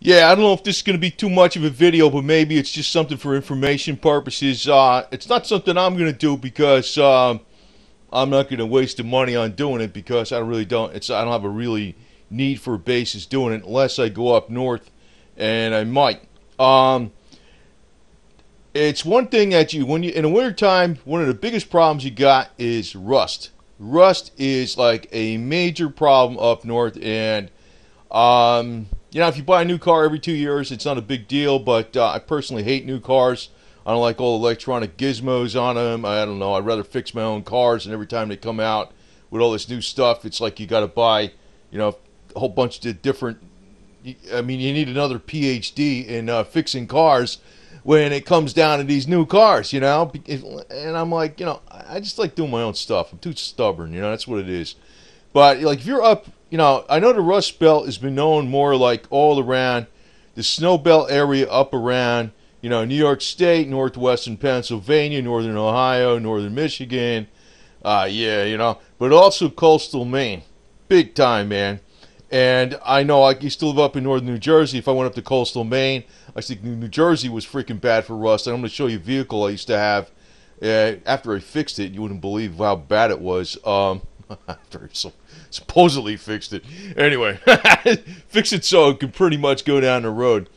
Yeah, I don't know if this is going to be too much of a video, but maybe it's just something for information purposes. It's not something I'm going to do because I'm not going to waste the money on doing it because I really don't. I don't have a really need for a basis doing it unless I go up north, and I might. Um, it's one thing that when you in the wintertime, one of the biggest problems you got is rust. Rust is like a major problem up north, and if you buy a new car every 2 years, it's not a big deal. But I personally hate new cars. I don't like all the electronic gizmos on them. I don't know. I'd rather fix my own cars, and every time they come out with all this new stuff, it's like you got to buy, a whole bunch of different. I mean, you need another PhD in fixing cars when it comes down to these new cars, And I'm like, I just like doing my own stuff. I'm too stubborn, that's what it is. But like if you're up, I know the Rust Belt has been known more like all around the Snow Belt area up around, New York State, northwestern Pennsylvania, northern Ohio, northern Michigan. But also coastal Maine. Big time, man. And I know I used to live up in northern New Jersey. If I went up to coastal Maine, I think New Jersey was freaking bad for rust. And I'm going to show you a vehicle I used to have. After I fixed it, you wouldn't believe how bad it was. After I supposedly fixed it. Anyway, fix it so it can pretty much go down the road.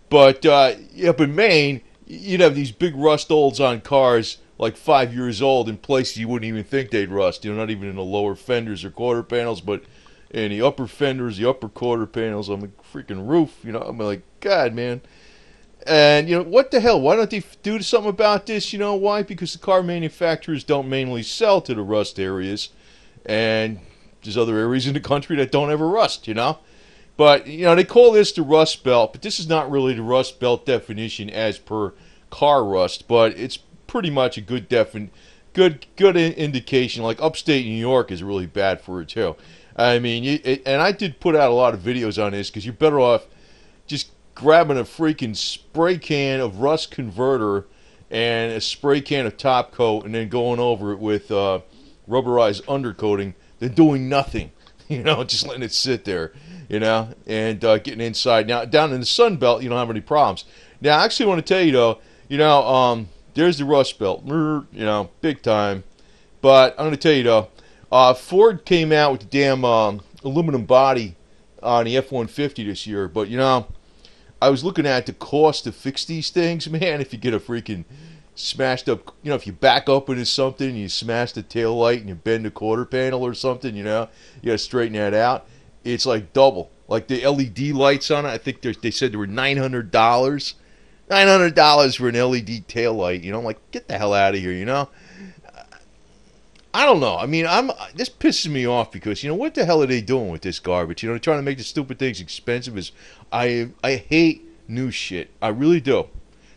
But up in Maine, you'd have these big rust olds on cars like 5 years old in places you wouldn't even think they'd rust. Not even in the lower fenders or quarter panels, but in the upper fenders, the upper quarter panels, on the freaking roof. I'm like, God, man. And, what the hell? Why don't they do something about this? You know why? Because the car manufacturers don't mainly sell to the rust areas. And there's other areas in the country that don't ever rust, But, they call this the Rust Belt, but this is not really the Rust Belt definition as per car rust, but it's pretty much a good indication. Like upstate New York is really bad for it, too. I mean, and I did put out a lot of videos on this because you're better off just grabbing a freaking spray can of rust converter and a spray can of top coat and then going over it with rubberized undercoating than doing nothing. Just letting it sit there, and getting inside. Now, down in the Sun Belt, you don't have any problems. Now, I actually want to tell you, though, there's the Rust Belt, big time. But I'm going to tell you, though, Ford came out with the damn aluminum body on the F-150 this year. But, I was looking at the cost to fix these things, man. If you get a freaking smashed up, if you back up into something, and you smash the tail light and you bend the quarter panel or something, you got to straighten that out. It's like double. Like the LED lights on it, I think they said they were $900. $900 for an LED tail light. I'm like, get the hell out of here, I don't know. I mean, this pisses me off because what the hell are they doing with this garbage? They're trying to make the stupid things expensive. I hate new shit. I really do.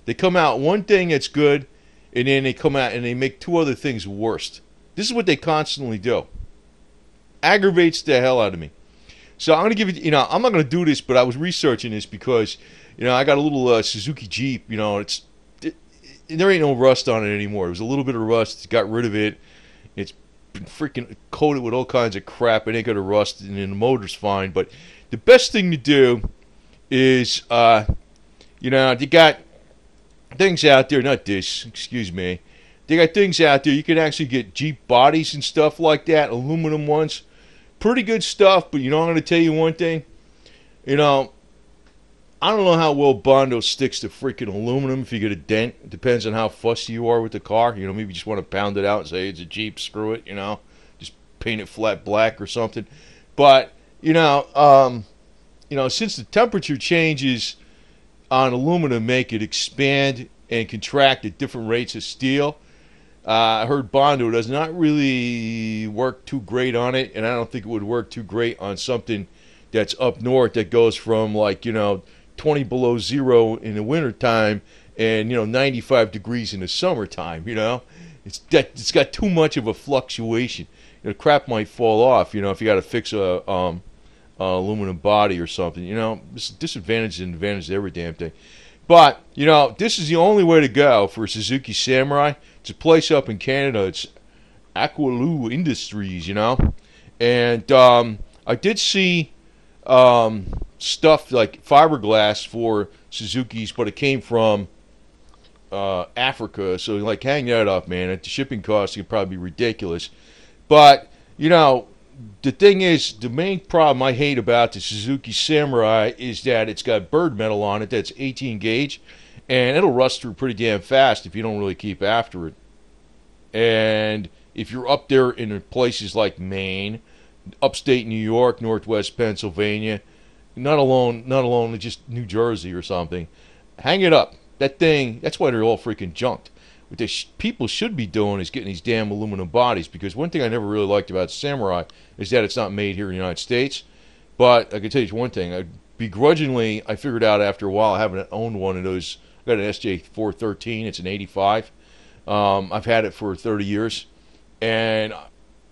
They come out one thing that's good, and then they come out and they make two other things worse. This is what they constantly do. Aggravates the hell out of me. So I'm gonna give it. I'm not gonna do this, but I was researching this because I got a little Suzuki Jeep. There ain't no rust on it anymore. There was a little bit of rust. Got rid of it. It's been freaking coated with all kinds of crap. It ain't gonna rust, and the motor's fine. But the best thing to do is, you got things out there. Not this, excuse me. They got things out there. You can actually get Jeep bodies and stuff like that, aluminum ones. Pretty good stuff. But I'm going to tell you one thing. I don't know how well Bondo sticks to freaking aluminum if you get a dent. It depends on how fussy you are with the car. Maybe you just want to pound it out and say it's a Jeep, screw it, Just paint it flat black or something. But, since the temperature changes on aluminum make it expand and contract at different rates of steel, I heard Bondo does not really work too great on it, and I don't think it would work too great on something that's up north that goes from 20 below zero in the wintertime and 95 degrees in the summertime. It's got too much of a fluctuation. Crap might fall off. If you got to fix a aluminum body or something. This disadvantage and advantage of every damn thing. But this is the only way to go for Suzuki Samurai. It's a place up in Canada. It's Aqualoo Industries. And I did see stuff like fiberglass for Suzuki's, but it came from Africa. So like, hang that up, man. At the shipping cost, it could probably be ridiculous. But you know, the thing is, the main problem I hate about the Suzuki Samurai is that it's got bird metal on it that's 18 gauge, and it'll rust through pretty damn fast if you don't really keep after it. And if you're up there in places like Maine, upstate New York, northwest Pennsylvania, not alone just New Jersey or something, hang it up. That thing, that's why they're all freaking junked. What people should be doing is getting these damn aluminum bodies, because one thing I never really liked about Samurai is that it's not made here in the United States. But I can tell you one thing, begrudgingly, I figured out after a while, I haven't owned one of those. I got an SJ413, it's an 85. I've had it for 30 years, and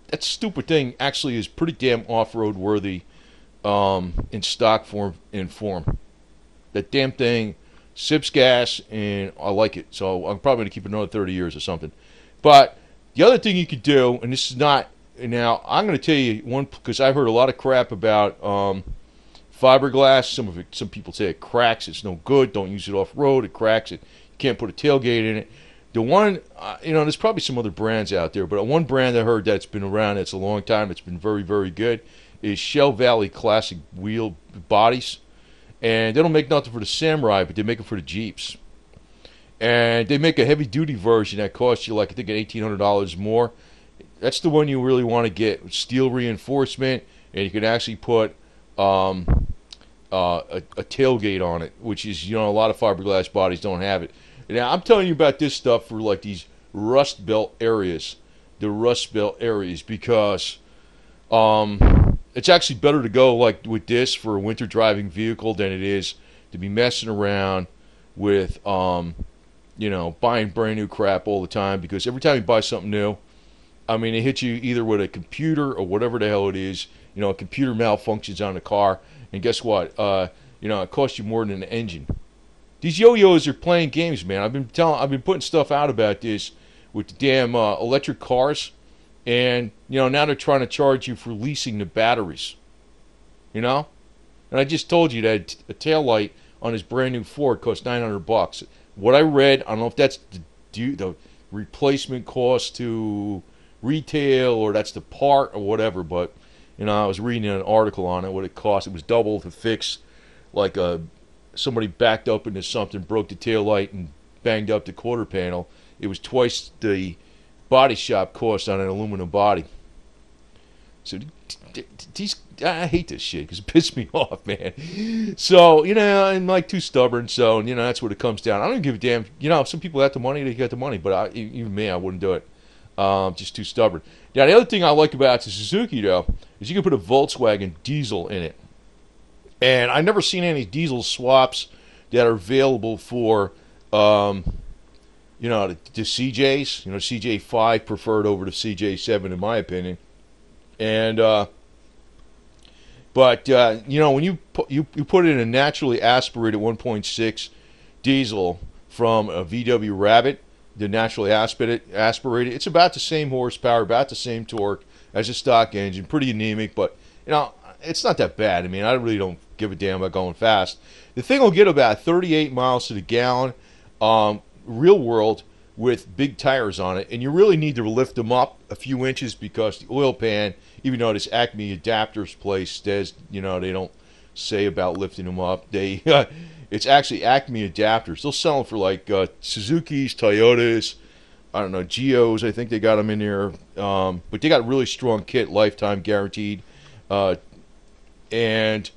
that stupid thing actually is pretty damn off-road worthy in stock form. That damn thing sips gas, and I like it, so I'm probably going to keep it another 30 years or something. But the other thing you could do, and this is not, now I'm going to tell you one, because I've heard a lot of crap about fiberglass. Some people say it cracks, it's no good, don't use it off-road, it cracks, you can't put a tailgate in it. The one, there's probably some other brands out there, but one brand I heard that's been around, that's a long time, it's been very, very good, is Shell Valley Classic Wheel Bodies. And they don't make nothing for the Samurai, but they make it for the Jeeps. And they make a heavy-duty version that costs you, like, I think, $1,800 more. That's the one you really want to get. Steel reinforcement, and you can actually put a tailgate on it, which is, a lot of fiberglass bodies don't have it. Now, I'm telling you about this stuff for, like, these rust belt areas. The rust belt areas, because it's actually better to go, like, with this for a winter driving vehicle than it is to be messing around with, buying brand new crap all the time, because every time you buy something new, it hits you either with a computer or whatever the hell it is. A computer malfunctions on the car, and guess what? It costs you more than an engine. These yo-yos are playing games, man. I've been putting stuff out about this with the damn electric cars, and now they're trying to charge you for leasing the batteries. And I just told you that a taillight on his brand new Ford costs $900. What I read, I don't know if that's the replacement cost to retail or that's the part or whatever, but I was reading an article on it, what it cost. It was double to fix, like somebody backed up into something, broke the taillight and banged up the quarter panel. It was twice the body shop cost on an aluminum body. So I hate this shit because it pisses me off, man. So, I'm like too stubborn, so, that's what it comes down. I don't give a damn. Some people have the money, they got the money, but even me, I wouldn't do it. Just too stubborn. Now, the other thing I like about the Suzuki, though, is you can put a Volkswagen diesel in it. And I've never seen any diesel swaps that are available for, the CJs. CJ5 preferred over the CJ7, in my opinion. And, when you put in a naturally aspirated 1.6 diesel from a VW Rabbit, the naturally aspirated, it's about the same horsepower, about the same torque as a stock engine. Pretty anemic, but, it's not that bad. I really don't give a damn about going fast. The thing will get about 38 miles to the gallon, real world, with big tires on it, and you really need to lift them up a few inches because the oil pan, even though this Acme adapters place says, they don't say about lifting them up. It's actually Acme adapters. They'll sell them for like Suzuki's, Toyotas, I don't know, Geos. I think they got them in there, but they got a really strong kit, lifetime guaranteed. And,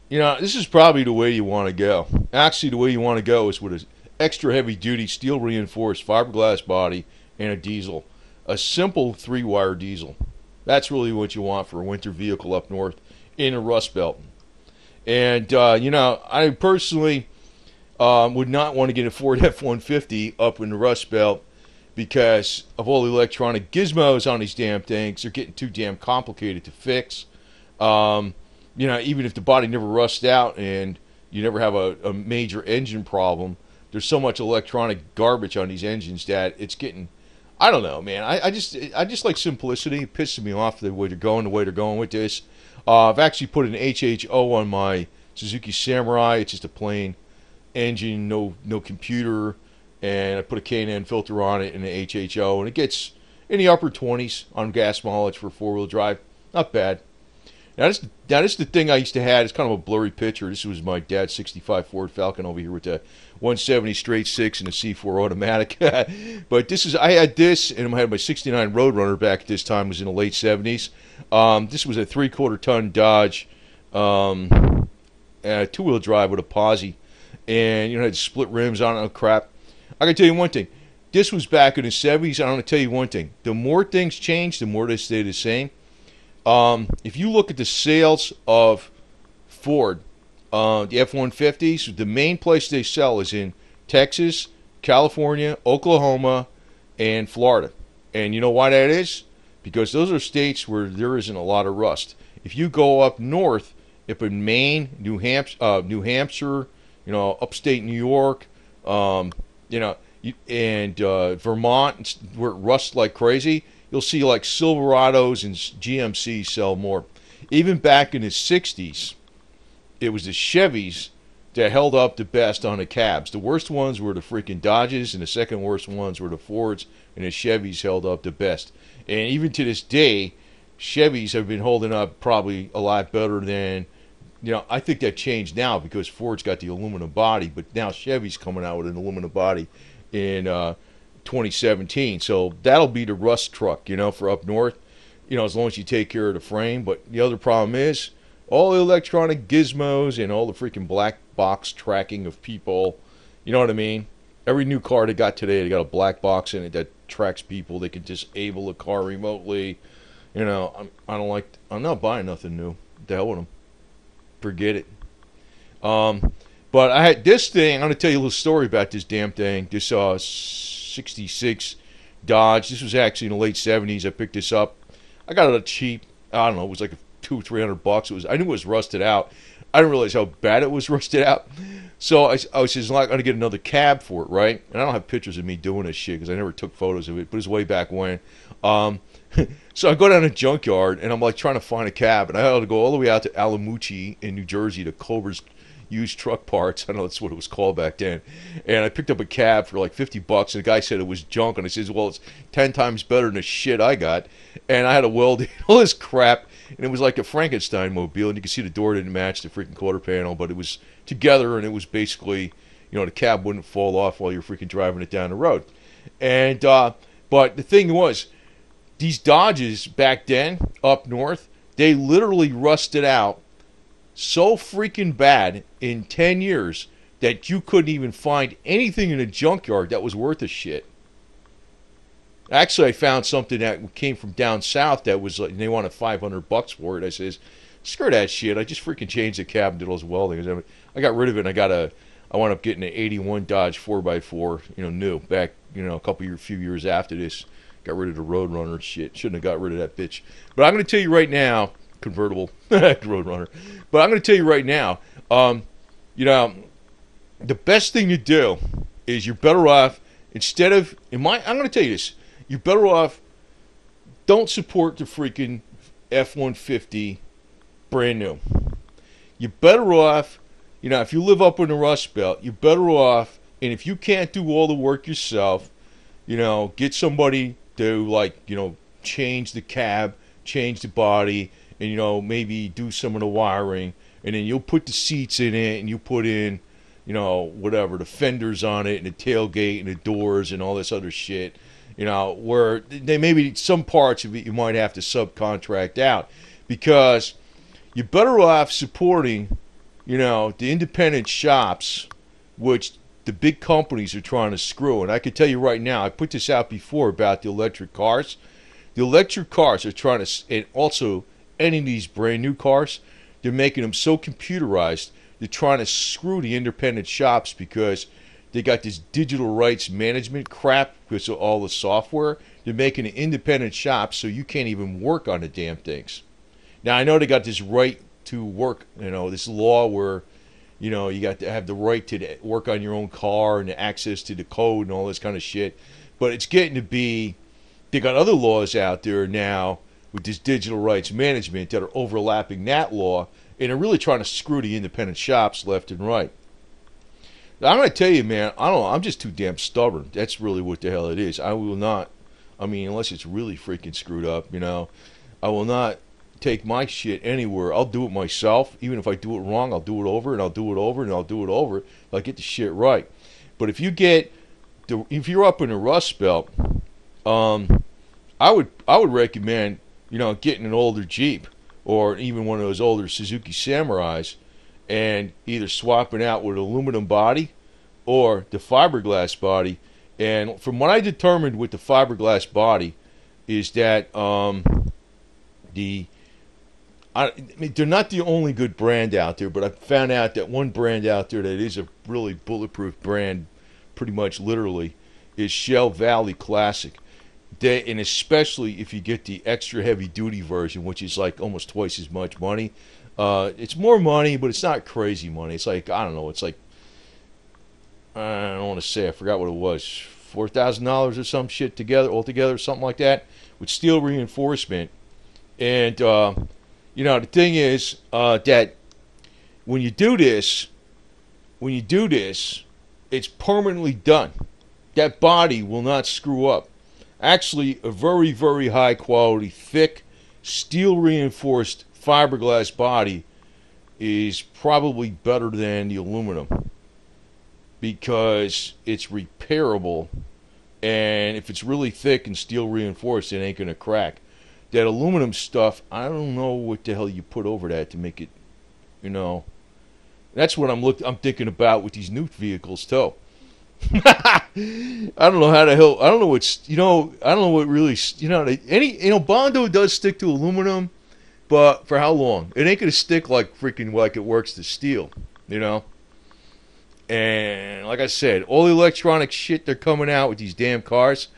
this is probably the way you want to go. Actually, the way you want to go is with an extra heavy-duty, steel-reinforced fiberglass body and a diesel. A simple 3-wire diesel. That's really what you want for a winter vehicle up north in a Rust Belt. And, I personally would not want to get a Ford F-150 up in the Rust Belt because of all the electronic gizmos on these damn things. They're getting too damn complicated to fix. Even if the body never rusts out and you never have a major engine problem, there's so much electronic garbage on these engines that it's getting, I don't know, man. I just like simplicity. It pisses me off the way they're going with this. I've actually put an HHO on my Suzuki Samurai. It's just a plain engine, no computer, and I put a K&N filter on it and an HHO, and it gets in the upper 20s on gas mileage for four-wheel drive. Not bad. Now this is the thing I used to have. It's kind of a blurry picture. This was my dad's 65 Ford Falcon over here with the 170 straight six and a C4 automatic. But I had this, and I had my 69 Roadrunner back at this time. It was in the late 70s. This was a 3/4 ton Dodge, two-wheel drive with a posi, and it had split rims on it and crap. I can tell you one thing. This was back in the 70s. I'm going to tell you one thing. The more things change, the more they stay the same. If you look at the sales of Ford, the F-150s, the main place they sell is in Texas, California, Oklahoma, and Florida. And you know why that is? Because those are states where there isn't a lot of rust. If you go up north, up in Maine, New Hampshire, upstate New York, and Vermont, where it rusts like crazy, you'll see like Silverados and GMCs sell more. Even back in the 60s, it was the Chevys that held up the best on the cabs. The worst ones were the freaking Dodges, and the second worst ones were the Fords, and the Chevys held up the best. And even to this day, Chevys have been holding up probably a lot better than, I think that changed now because Ford's got the aluminum body, but now Chevy's coming out with an aluminum body in 2017. So that'll be the rust truck, for up north, as long as you take care of the frame. But the other problem is all the electronic gizmos and all the freaking black box tracking of people. You know what I mean? Every new car they got today, they got a black box in it that tracks people. They can disable the car remotely. I'm not buying nothing new. What the hell with them? Forget it. But I had this thing. I'm going to tell you a little story about this damn thing. This 66 Dodge. This was actually in the late 70s. I picked this up. I got it cheap. I don't know. It was like $200-300. I knew it was rusted out. I didn't realize how bad it was rusted out. So I was just like, I'm going to get another cab for it, right? And I don't have pictures of me doing this shit because I never took photos of it. But it was way back when. So I go down to the junkyard and I'm like trying to find a cab. And I had to go all the way out to Alamucci in New Jersey to Cobra's used truck parts. I know that's what it was called back then. And I picked up a cab for like $50, and the guy said it was junk. And I says, well, it's 10 times better than the shit I got. And I had to weld all this crap, and it was like a Frankenstein mobile. And you can see the door didn't match the freaking quarter panel, but it was together, and it was basically, the cab wouldn't fall off while you're freaking driving it down the road. And but the thing was, these Dodges back then up north, they literally rusted out so freaking bad in 10 years that you couldn't even find anything in a junkyard that was worth a shit. Actually, I found something that came from down south that was like, and they wanted $500 for it. I says, screw that shit. I just freaking changed the cab and did all this welding. I got rid of it, and I wound up getting an 81 Dodge 4x4, new, back, a few years after this. Got rid of the Roadrunner shit. Shouldn't have got rid of that bitch. But I'm going to tell you right now, convertible Roadrunner. But I'm going to tell you right now, the best thing to do is you're better off, instead of, I'm going to tell you this, you're better off, don't support the freaking F-150 brand new. You're better off, if you live up in the Rust Belt, you're better off, and if you can't do all the work yourself, get somebody to, change the cab, change the body, and, maybe do some of the wiring, and then you'll put the seats in it, and you put in, whatever, the fenders on it, and the tailgate, and the doors, and all this other shit, where they maybe some parts of it you might have to subcontract out, because you're better off supporting, the independent shops, which the big companies are trying to screw. And I can tell you right now, I put this out before about the electric cars. The electric cars are trying to, and also any of these brand new cars, they're making them so computerized, they're trying to screw the independent shops because they got this digital rights management crap because of all the software. They're making an independent shop so you can't even work on the damn things. Now, I know they got this right to work, this law where, you got to have the right to work on your own car and the access to the code and all this kind of shit. But it's getting to be, they got other laws out there now with this digital rights management that are overlapping that law. And they're really trying to screw the independent shops left and right. I'm going to tell you, man, I don't know, I'm just too damn stubborn. That's really what the hell it is. I will not, I mean, unless it's really freaking screwed up, you know, I will not take my shit anywhere. I'll do it myself. Even if I do it wrong, I'll do it over and I'll do it over and I'll do it over. I'll get the shit right. But if you're up in the Rust Belt, I would recommend, you know, getting an older Jeep or even one of those older Suzuki Samurais and either swapping out with an aluminum body or the fiberglass body. And from what I determined with the fiberglass body is that I mean, they're not the only good brand out there, but I found out that one brand out there that is a really bulletproof brand, pretty much literally, is Shell Valley Classic. And especially if you get the extra heavy duty version, which is like almost twice as much money. It's more money, but it's not crazy money. It's like, I don't know, it's like, I don't want to say, I forgot what it was, $4,000 or some shit altogether, something like that, with steel reinforcement. And, you know, the thing is that when you do this, it's permanently done. That body will not screw up. Actually, a very, very high quality, thick, steel reinforced fiberglass body is probably better than the aluminum because it's repairable, and if it's really thick and steel reinforced, it ain't gonna crack. That aluminum stuff, I don't know what the hell you put over that to make it, you know. That's what I'm thinking about with these new vehicles too. I don't know how the hell. I don't know what's. You know. I don't know what really. You know. Bondo does stick to aluminum, but for how long? It ain't gonna stick like freaking like it works to steel. You know. And like I said, all the electronic shit they're coming out with these damn cars,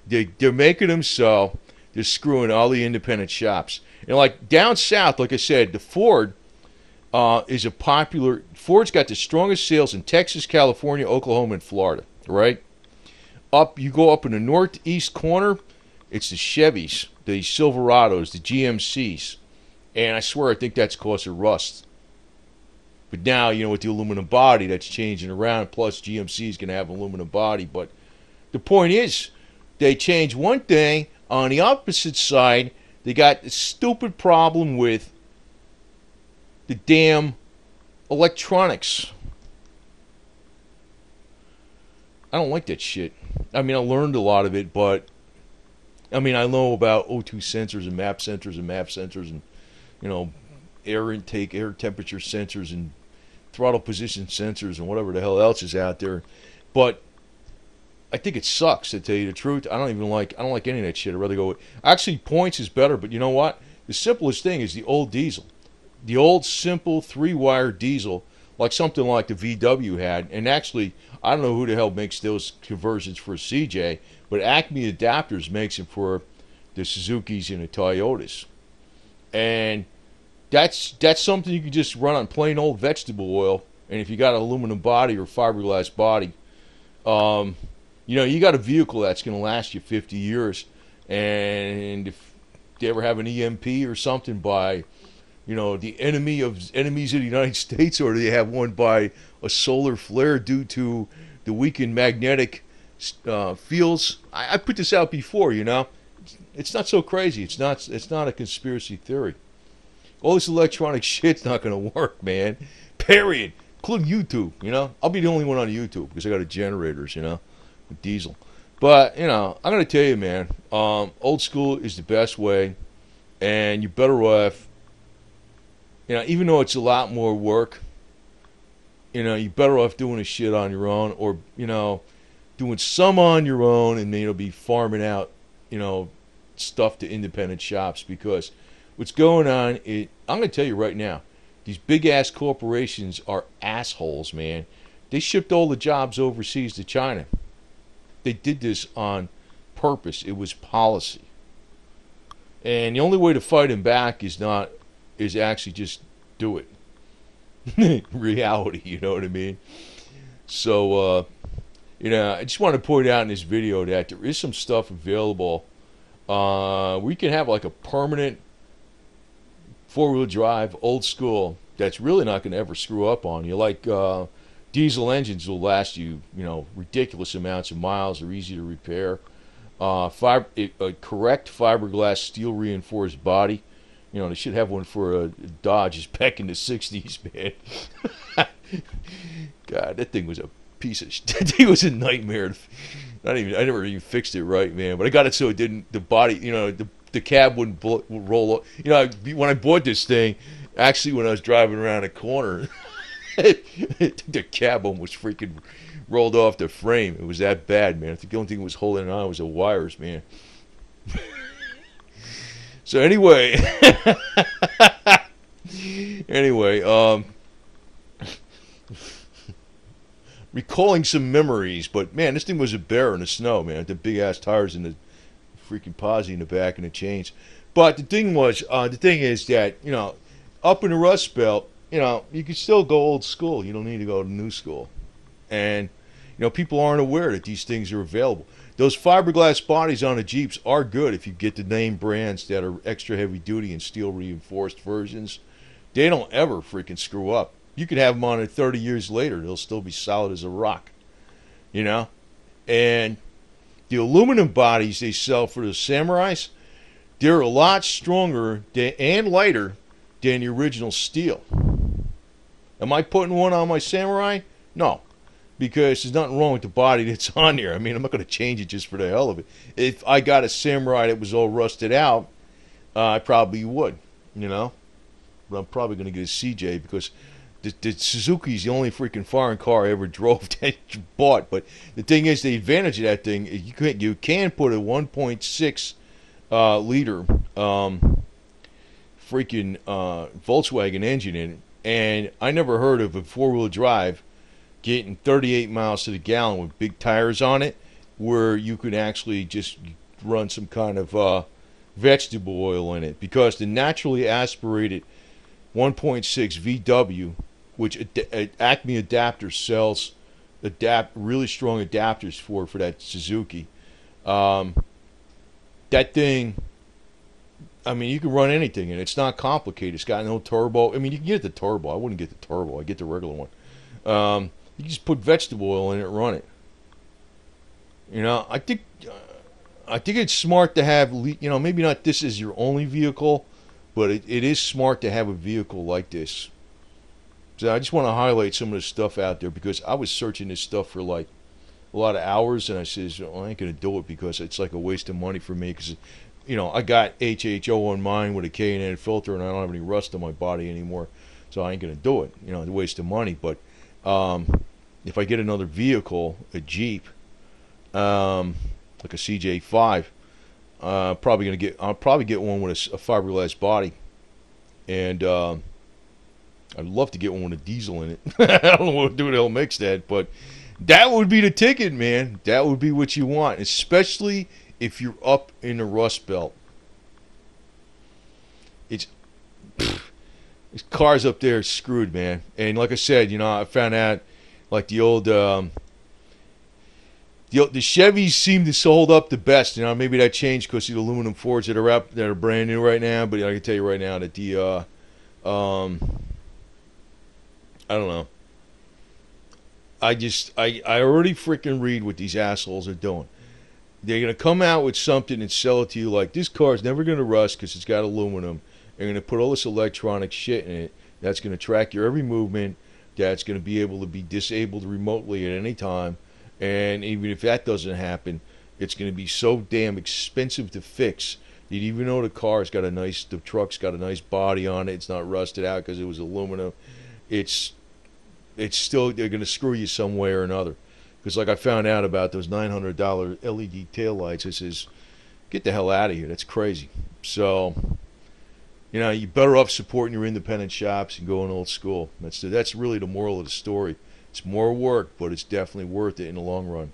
they're making them so they're screwing all the independent shops. And like down south, like I said, the Ford is a popular. Ford's got the strongest sales in Texas, California, Oklahoma, and Florida. Right you go up in the northeast corner, it's the Chevys, the Silverados, the GMCs, and I swear I think that's because of rust. But now, you know, with the aluminum body, that's changing around. Plus, GMC is going to have an aluminum body. But the point is, they change one thing. On the opposite side, they got this stupid problem with the damn electronics. I don't like that shit. I mean, I learned a lot of it, but I mean, I know about O2 sensors and map sensors and, you know, air intake, air temperature sensors and throttle position sensors and whatever the hell else is out there. But I think it sucks, to tell you the truth. I don't like any of that shit. I'd rather go with, actually, points is better, but you know what? The simplest thing is the old diesel. The old simple 3-wire diesel, like something like the VW had. And actually, I don't know who the hell makes those conversions for a CJ, but Acme Adapters makes them for the Suzukis and the Toyotas. And that's something you can just run on plain old vegetable oil. And if you got an aluminum body or fiberglass body, you know, you got a vehicle that's going to last you 50 years. And if they ever have an EMP or something by, you know, the enemies of the United States, or they have one by a solar flare due to the weakened magnetic fields. I put this out before, you know. It's not so crazy. It's not a conspiracy theory. All this electronic shit's not going to work, man. Period. Including YouTube, you know. I'll be the only one on YouTube because I got generators, you know, with diesel. But, you know, I'm going to tell you, man, old school is the best way, and you're better off. You know, even though it's a lot more work, you know, you're better off doing this shit on your own, or, you know, doing some on your own and then you'll be farming out, you know, stuff to independent shops. Because what's going on, I'm going to tell you right now, these big-ass corporations are assholes, man. They shipped all the jobs overseas to China. They did this on purpose. It was policy. And the only way to fight them back is actually just do it. Reality, you know what I mean? So, you know, I just want to point out in this video that there is some stuff available. We can have like a permanent 4-wheel drive, old school that's really not going to ever screw up on you. Like diesel engines will last you, ridiculous amounts of miles. They're easy to repair. A correct fiberglass steel reinforced body. They should have one for Dodge back in the '60s, man. God, that thing was a piece of shit. That thing was a nightmare. I never even fixed it right, man. But I got it so it didn't. The body, the cab wouldn't roll up. When I bought this thing, actually, when I was driving around a corner, the cab almost freaking rolled off the frame. It was that bad, man. I think the only thing that was holding it on was the wires, man. So anyway, recalling some memories, but man, this thing was a bear in the snow, man. The big ass tires and the freaking posi in the back and the chains. But the thing is that up in the Rust Belt, you can still go old school. You don't need to go to new school, and people aren't aware that these things are available. Those fiberglass bodies on the Jeeps are good if you get the name brands that are extra heavy duty and steel reinforced versions. They don't ever freaking screw up. You could have them on it 30 years later. They'll still be solid as a rock. And the aluminum bodies they sell for the Samurais, they're a lot stronger and lighter than the original steel. Am I putting one on my Samurai? No. Because there's nothing wrong with the body that's on there. I mean, I'm not going to change it just for the hell of it. If I got a Samurai that was all rusted out, I probably would, But I'm probably going to get a CJ because the Suzuki's the only freaking foreign car I ever drove that you bought. But the thing is, the advantage of that thing is you can put a 1.6 liter freaking Volkswagen engine in it. And I never heard of a four-wheel drive getting 38 miles to the gallon with big tires on it, where you could actually just run some kind of vegetable oil in it, because the naturally aspirated 1.6 VW, which Acme Adapter sells really strong adapters for that Suzuki, that thing, I mean, you can run anything in it. It's not complicated. It's got no turbo. I mean, you can get the turbo. I wouldn't get the turbo. I get the regular one. You just put vegetable oil in it and run it. I think it's smart to have, maybe not this as your only vehicle, but it is smart to have a vehicle like this. So I just want to highlight some of the stuff out there, because I was searching this stuff for like a lot of hours, and I says, I ain't going to do it because it's like a waste of money for me, because, I got HHO on mine with a K&N filter, and I don't have any rust on my body anymore, so I ain't going to do it. It's a waste of money. But if I get another vehicle, a Jeep, like a CJ5, I'll probably get one with a fiberglass body, and I'd love to get one with a diesel in it. I don't know what to do to mix that, but that would be the ticket, man. That would be what you want, especially if you're up in the Rust Belt. This car's up there is screwed, man. And like I said, I found out like the old the Chevys seem to hold up the best. Maybe that changed because of the aluminum Fords that are brand new right now. But I can tell you right now that the I don't know. I already freaking read what these assholes are doing. They're gonna come out with something and sell it to you like this car's never gonna rust because it's got aluminum. They're gonna put all this electronic shit in it that's gonna track your every movement. That's gonna be able to be disabled remotely at any time. And even if that doesn't happen, it's going to be so damn expensive to fix. Even though the truck's got a nice body on it, it's not rusted out because it was aluminum. It's still, they're going to screw you some way or another. Because like I found out about those $900 LED taillights, I says, get the hell out of here. That's crazy. So, you're better off supporting your independent shops and going old school. That's really the moral of the story. It's more work, but it's definitely worth it in the long run.